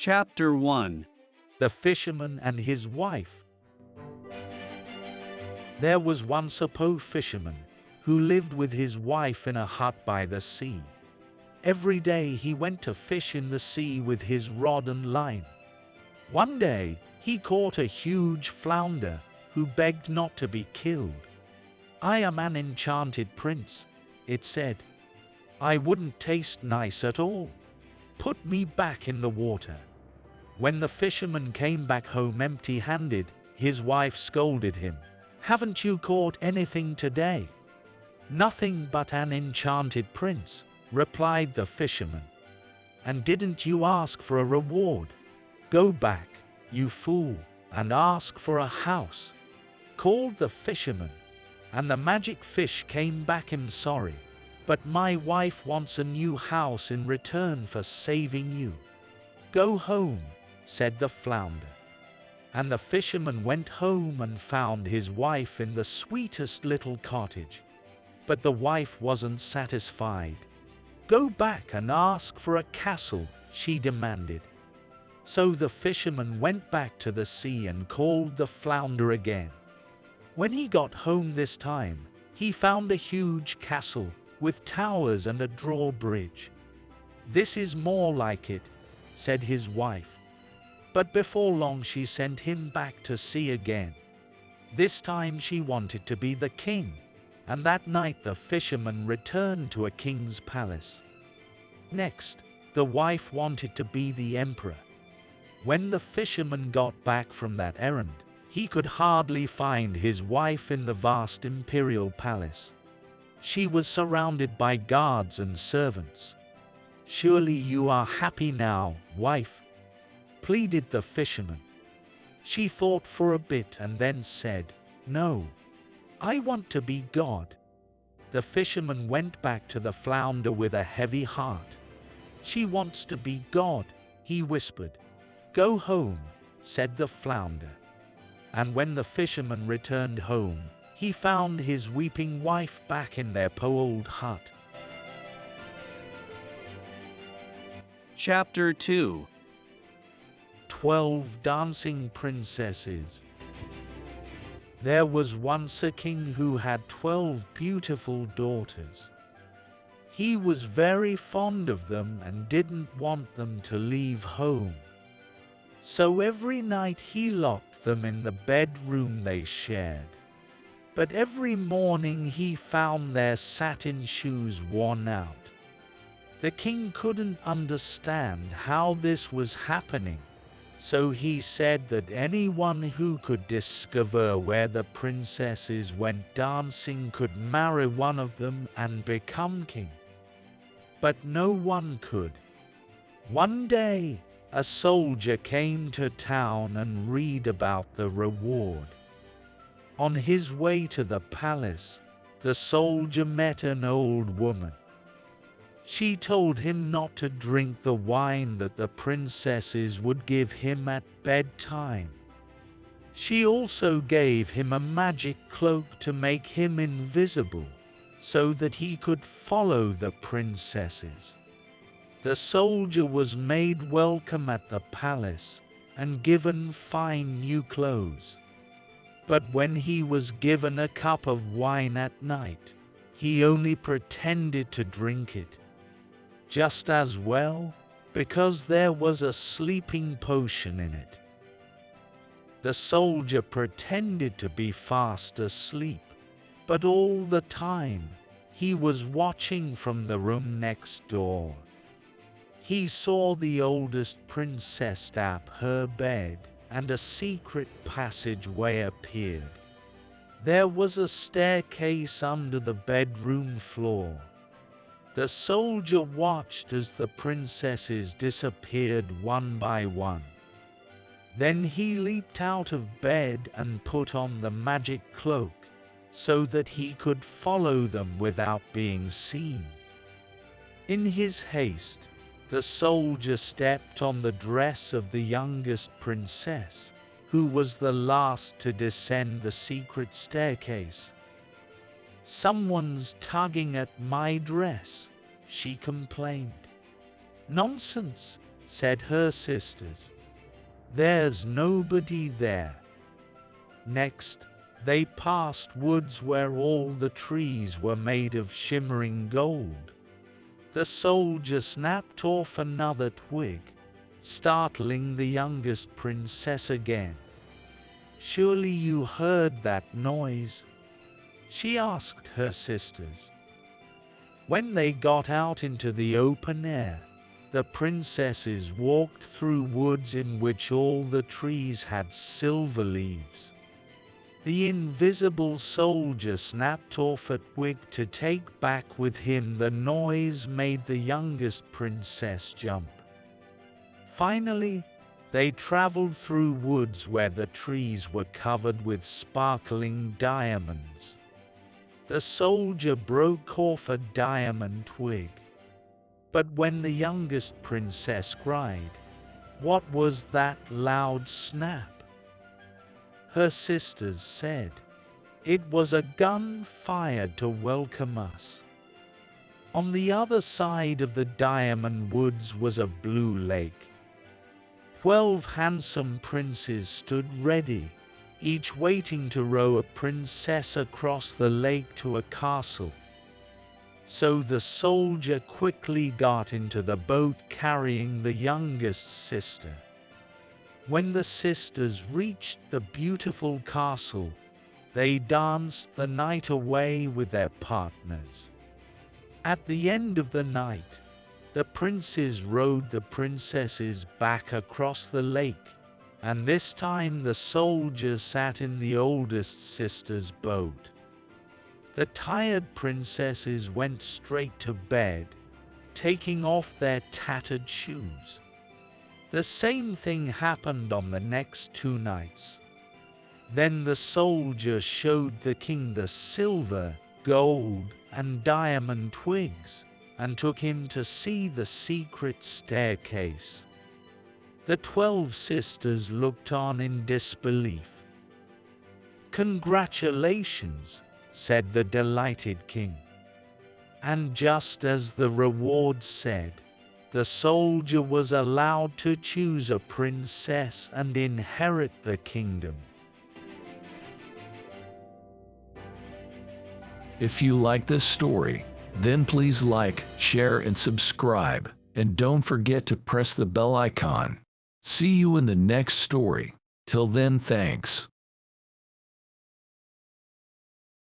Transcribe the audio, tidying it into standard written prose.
Chapter 1. The Fisherman and His Wife. There was once a poor fisherman who lived with his wife in a hut by the sea. Every day he went to fish in the sea with his rod and line. One day he caught a huge flounder who begged not to be killed. "I am an enchanted prince," it said. "I wouldn't taste nice at all. Put me back in the water." When the fisherman came back home empty-handed, his wife scolded him. "Haven't you caught anything today?" "Nothing but an enchanted prince," replied the fisherman. "And didn't you ask for a reward? Go back, you fool, and ask for a house," called the fisherman. And the magic fish came back. "I'm sorry, but my wife wants a new house in return for saving you." "Go home," said the flounder. And the fisherman went home and found his wife in the sweetest little cottage. But the wife wasn't satisfied. "Go back and ask for a castle," she demanded. So the fisherman went back to the sea and called the flounder again. When he got home this time, he found a huge castle with towers and a drawbridge. "This is more like it," said his wife. But before long she sent him back to sea again. This time she wanted to be the king, and that night the fisherman returned to a king's palace. Next, the wife wanted to be the emperor. When the fisherman got back from that errand, he could hardly find his wife in the vast imperial palace. She was surrounded by guards and servants. "Surely you are happy now, wife?" pleaded the fisherman. She thought for a bit and then said, "No, I want to be God." The fisherman went back to the flounder with a heavy heart. "She wants to be God," he whispered. "Go home," said the flounder. And when the fisherman returned home, he found his weeping wife back in their poor old hut. Chapter 2. 12 Dancing Princesses. There was once a king who had 12 beautiful daughters. He was very fond of them and didn't want them to leave home. So every night he locked them in the bedroom they shared. But every morning he found their satin shoes worn out. The king couldn't understand how this was happening. So he said that anyone who could discover where the princesses went dancing could marry one of them and become king. But no one could. One day, a soldier came to town and read about the reward. On his way to the palace, the soldier met an old woman. She told him not to drink the wine that the princesses would give him at bedtime. She also gave him a magic cloak to make him invisible, so that he could follow the princesses. The soldier was made welcome at the palace and given fine new clothes. But when he was given a cup of wine at night, he only pretended to drink it. Just as well, because there was a sleeping potion in it. The soldier pretended to be fast asleep, but all the time, he was watching from the room next door. He saw the oldest princess tap her bed, and a secret passageway appeared. There was a staircase under the bedroom floor. The soldier watched as the princesses disappeared one by one. Then he leaped out of bed and put on the magic cloak, so that he could follow them without being seen. In his haste, the soldier stepped on the dress of the youngest princess, who was the last to descend the secret staircase. "Someone's tugging at my dress," she complained. "Nonsense," said her sisters. "There's nobody there." Next, they passed woods where all the trees were made of shimmering gold. The soldier snapped off another twig, startling the youngest princess again. "Surely you heard that noise?" she asked her sisters. When they got out into the open air, the princesses walked through woods in which all the trees had silver leaves. The invisible soldier snapped off a twig to take back with him. The noise made the youngest princess jump. Finally, they traveled through woods where the trees were covered with sparkling diamonds. The soldier broke off a diamond twig. But when the youngest princess cried, "What was that loud snap?" her sisters said, "It was a gun fired to welcome us." On the other side of the diamond woods was a blue lake. 12 handsome princes stood ready, each waiting to row a princess across the lake to a castle. So the soldier quickly got into the boat carrying the youngest sister. When the sisters reached the beautiful castle, they danced the night away with their partners. At the end of the night, the princes rowed the princesses back across the lake, and this time the soldier sat in the oldest sister's boat. The tired princesses went straight to bed, taking off their tattered shoes. The same thing happened on the next 2 nights. Then the soldier showed the king the silver, gold, and diamond twigs, and took him to see the secret staircase. The 12 sisters looked on in disbelief. "Congratulations," said the delighted king. And just as the reward said, the soldier was allowed to choose a princess and inherit the kingdom. If you like this story, then please like, share, and subscribe. And don't forget to press the bell icon. See you in the next story. Till then, thanks.